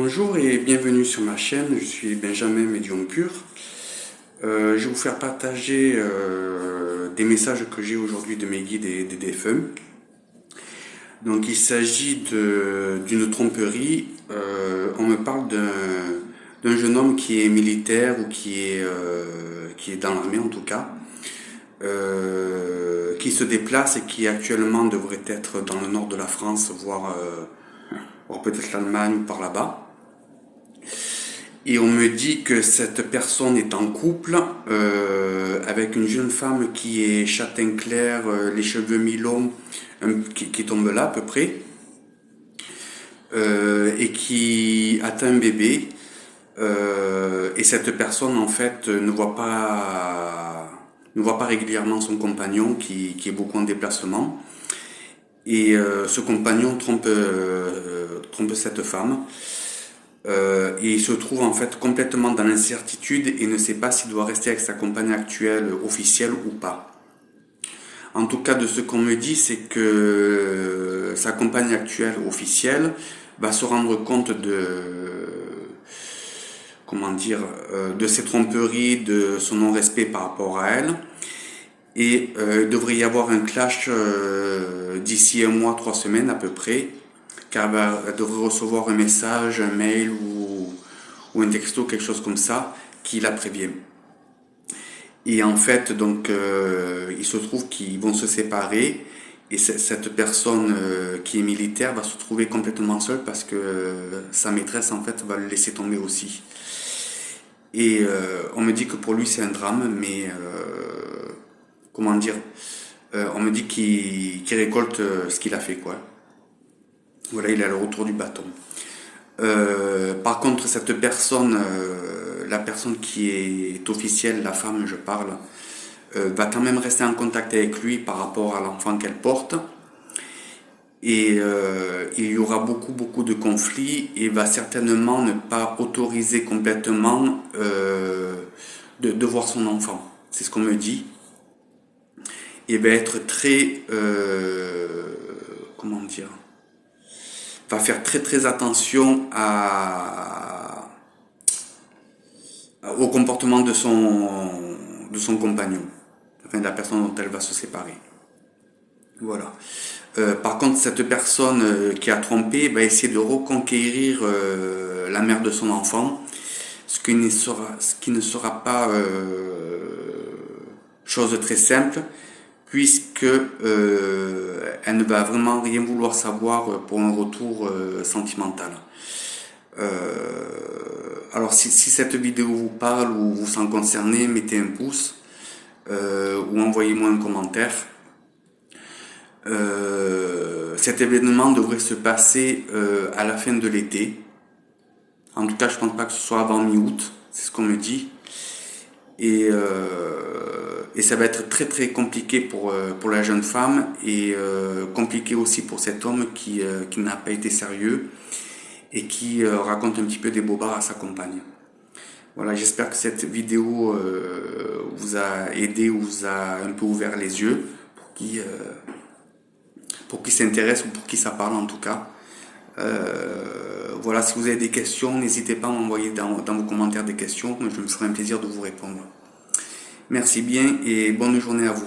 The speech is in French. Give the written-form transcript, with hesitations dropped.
Bonjour et bienvenue sur ma chaîne, je suis Benjamin Médium Pur. Je vais vous faire partager des messages que j'ai aujourd'hui de mes guides et des défunts. Donc il s'agit d'une tromperie. On me parle d'un jeune homme qui est militaire ou qui est dans l'armée en tout cas, qui se déplace et qui actuellement devrait être dans le nord de la France, voire peut-être l'Allemagne ou par là-bas. Et on me dit que cette personne est en couple avec une jeune femme qui est châtain clair, les cheveux mi-longs, qui tombe là à peu près, et qui atteint un bébé. Et cette personne en fait ne voit pas régulièrement son compagnon qui est beaucoup en déplacement. Et ce compagnon trompe cette femme. Et il se trouve en fait complètement dans l'incertitude et ne sait pas s'il doit rester avec sa compagne actuelle officielle ou pas. En tout cas, de ce qu'on me dit, c'est que sa compagne actuelle officielle va se rendre compte de ses tromperies, de son non-respect par rapport à elle. Et il devrait y avoir un clash d'ici un mois, 3 semaines à peu près, car elle devrait recevoir un message, un mail ou un texto, quelque chose comme ça, qui la prévient. Et en fait, donc, il se trouve qu'ils vont se séparer, et cette personne qui est militaire va se trouver complètement seule parce que sa maîtresse, en fait, va le laisser tomber aussi. Et on me dit que pour lui, c'est un drame, mais on me dit qu'il récolte ce qu'il a fait, quoi. Voilà, il est à le retour du bâton. Par contre, cette personne, la personne qui est officielle, la femme, je parle, va quand même rester en contact avec lui par rapport à l'enfant qu'elle porte. Et il y aura beaucoup de conflits et va certainement ne pas autoriser complètement de voir son enfant. C'est ce qu'on me dit. Et va être très... va faire très attention au comportement de son compagnon, enfin de la personne dont elle va se séparer. Voilà. Par contre, cette personne qui a trompé va essayer de reconquérir la mère de son enfant, ce qui ne sera pas chose très simple, puisque elle ne va vraiment rien vouloir savoir pour un retour sentimental. Alors si cette vidéo vous parle ou vous sent concerné, mettez un pouce ou envoyez-moi un commentaire. Cet événement devrait se passer à la fin de l'été. En tout cas, je ne pense pas que ce soit avant mi-août, c'est ce qu'on me dit. Et ça va être très compliqué pour la jeune femme et compliqué aussi pour cet homme qui n'a pas été sérieux et qui raconte un petit peu des bobards à sa compagne. Voilà, j'espère que cette vidéo vous a aidé ou vous a un peu ouvert les yeux pour qui s'intéresse ou pour qui ça parle en tout cas. Voilà, si vous avez des questions, n'hésitez pas à m'envoyer dans vos commentaires des questions, je me ferai un plaisir de vous répondre. Merci bien et bonne journée à vous.